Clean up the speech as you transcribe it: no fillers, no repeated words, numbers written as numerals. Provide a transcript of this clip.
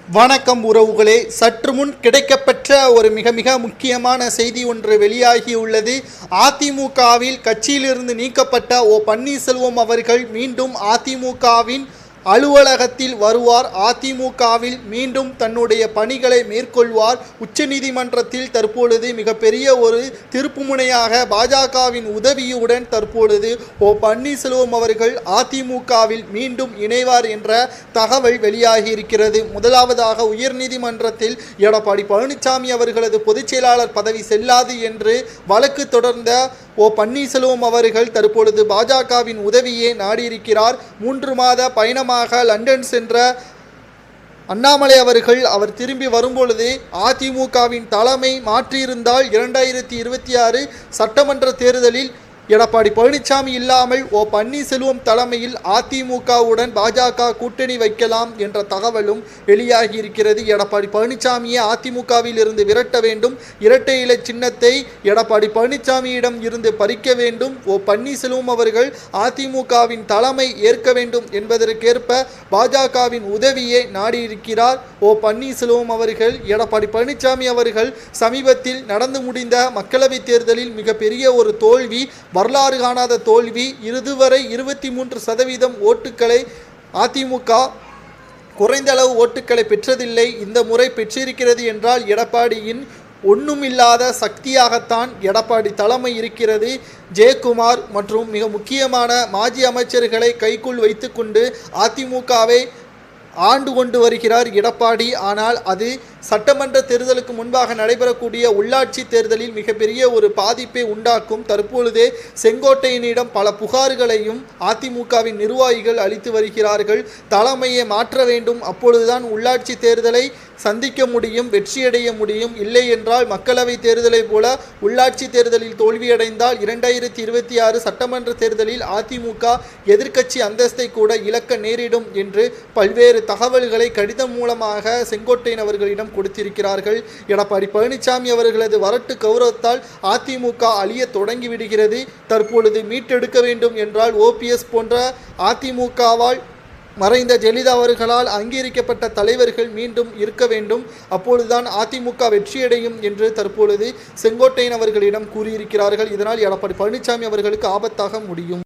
வணக்கம் உறவுகளே, சற்று முன் கிடைக்கப்பெற்ற ஒரு மிக மிக முக்கியமான செய்தி ஒன்று வெளியாகியுள்ளது. அதிமுகவில் கட்சியிலிருந்து நீக்கப்பட்ட பன்னீர்செல்வம் அவர்கள் மீண்டும் அதிமுகவின் அலுவலகத்தில் வருவார். அதிமுகவில் மீண்டும் தன்னுடைய பணிகளை மேற்கொள்வார். உச்சநீதிமன்றத்தில் தற்பொழுது மிகப்பெரிய ஒரு திருப்புமுனையாக பாஜகவின் உதவியுடன் தற்பொழுது பன்னீர்செல்வம் அவர்கள் அதிமுகவில் மீண்டும் இணைவார் என்ற தகவல் வெளியாகி இருக்கிறது. முதலாவதாக உயர்நீதிமன்றத்தில் எடப்பாடி பழனிசாமி அவர்களது பொதுச் செயலாளர் பதவி செல்லாது என்று வழக்கு தொடர்ந்த பன்னீர்செல்வம் அவர்கள் தற்பொழுது பாஜகவின் உதவியை நாடியிருக்கிறார். 3 மாத பயணமாக லண்டன் சென்ற அண்ணாமலை அவர்கள் திரும்பி வரும்பொழுது அதிமுகவின் தலைமை மாற்றியிருந்தால் 2026 சட்டமன்ற தேர்தலில் எடப்பாடி பழனிசாமி இல்லாமல் பன்னீர்செல்வம் தலைமையில் அதிமுகவுடன் பாஜக கூட்டணி வைக்கலாம் என்ற தகவலும் வெளியாகி இருக்கிறது. எடப்பாடி பழனிசாமியை அதிமுகவில் இருந்து விரட்ட வேண்டும், இரட்டை இலை சின்னத்தை எடப்பாடி பழனிசாமியிடம் இருந்து பறிக்க வேண்டும், பன்னீர்செல்வம் அவர்கள் அதிமுகவின் தலைமை ஏற்க வேண்டும் என்பதற்கேற்ப பாஜகவின் உதவியை நாடியிருக்கிறார் பன்னீர்செல்வம் அவர்கள். எடப்பாடி பழனிசாமி அவர்கள் சமீபத்தில் நடந்து முடிந்த மக்களவைத் தேர்தலில் மிகப்பெரிய ஒரு தோல்வி, வரலாறு காணாத தோல்வி. இதுவரை 23% ஓட்டுக்களை அதிமுக குறைந்த அளவு ஓட்டுக்களை பெற்றதில்லை. இந்த முறை பெற்றிருக்கிறது என்றால் எடப்பாடியின் ஒன்றுமில்லாத சக்தியாகத்தான் எடப்பாடி தலைமை இருக்கிறது. ஜெயக்குமார் மற்றும் மிக முக்கியமான மாஜி அமைச்சர்களை கைக்குள் வைத்துக்கொண்டு அதிமுகவை ஆண்டு கொண்டு வருகிறார் எடப்பாடி. ஆனால் அது சட்டமன்ற தேர்தலுக்கு முன்பாக நடைபெறக்கூடிய உள்ளாட்சி தேர்தலில் மிகப்பெரிய ஒரு பாதிப்பை உண்டாக்கும். தற்பொழுதே செங்கோட்டையனிடம் பல புகார்களையும் அதிமுகவின் நிர்வாகிகள் அளித்து வருகிறார்கள். தலைமையை மாற்ற வேண்டும், அப்பொழுதுதான் உள்ளாட்சி தேர்தலை சந்திக்க முடியும், வெற்றியடைய முடியும். இல்லை என்றால் மக்களவை தேர்தலை போல உள்ளாட்சி தேர்தலில் தோல்வியடைந்தால் 2026 சட்டமன்ற தேர்தலில் அதிமுக எதிர்க்கட்சி அந்தஸ்தை கூட இழக்க நேரிடும் என்று பல்வேறு தகவல்களை கடிதம் மூலமாக செங்கோட்டையன் அவர்களிடம் கொடுத்திருக்கிறார்கள். எடப்பாடி பழனிசாமி அவர்களது வரட்டு கௌரவத்தால் அதிமுக அழிய தொடங்கிவிடுகிறது. தற்பொழுது மீட்டெடுக்க வேண்டும் என்றால் ஓபிஎஸ் போன்ற அதிமுகவால் மறைந்த ஜெயலலிதா அவர்களால் அங்கீகரிக்கப்பட்ட தலைவர்கள் மீண்டும் இருக்க வேண்டும், அப்பொழுதுதான் அதிமுக வெற்றியடையும் என்று தற்பொழுது செங்கோட்டையன் அவர்களிடம் கூறியிருக்கிறார்கள். இதனால் எடப்பாடி பழனிசாமி அவர்களுக்கு ஆபத்தாக முடியும்.